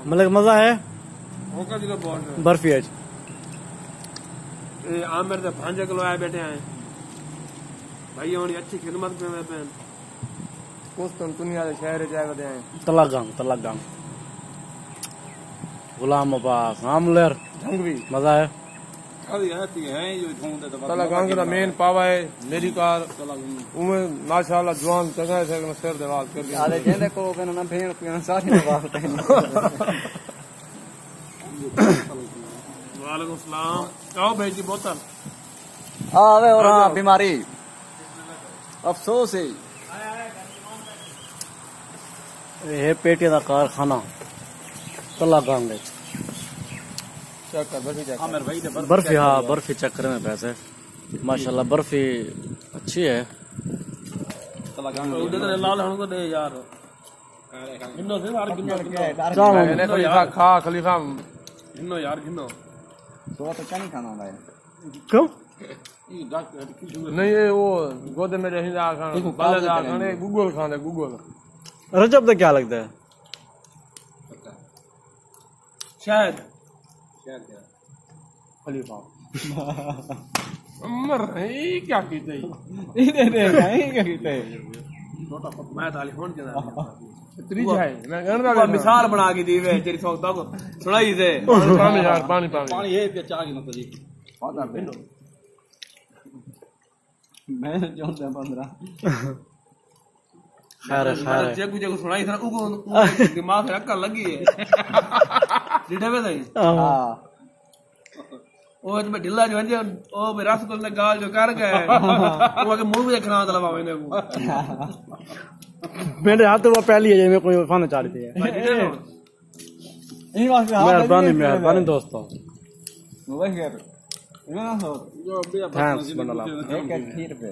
मतलब मजा है बर्फी है आमिर से 5 किलो आए बैठे हैं भाई होनी अच्छी खिदमत पे मैं दुनिया के शहर जाए बैठे हैं तलागांग गुलाम अब्बास आमलेर जंगवी मजा है तलागांग का मेन पावा है मेरी कार उमे माशाल्लाह जवान जगह से सिर दवाल कर दिया आले जेंदे को कने ना भेण पिया सारी बात है वालेकुम सलाम आओ भाई जी बोतल आवे और हां बीमारी अफसोस है ये पेटियां दा कारखाना तलागांग है बर्फी हाँ बर्फी चक्कर में पैसे माशाल्लाह बर्फी अच्छी है लाल हमको दे यार गिनो से यार गिनो खा खलीफा गिनो यार गिनो तो क्या नहीं खाना भाई क्यों नहीं ये वो गोदे में रही जा खाने गूगल खाने गूगल रजब तो क्या लगता है शायद खलीफा अमर है क्या कीते इधर क्या कीते मैं ताली फोन के त्रीज है मैं गणना मिसाल बना के दी वे तेरी सौदा को सुनाई दे पानी यार पानी ये पे चाह की मत जी पता है मैं जोंदा 15 खैर जग सुनाई था उगो दिमाग में अक्ल लगी है डिठे में नहीं हां ओ में ढिल्ला जो है ओ में रसगुल ने गाल जो कर गए वो के मुंह में देखना दलवा मैंने को मेरे हाथ वो पहली है मैं कोई फाना चाह रही थी मेहरबानी दोस्तों वही है ना हो थैंक्स बंडला एक खीर पे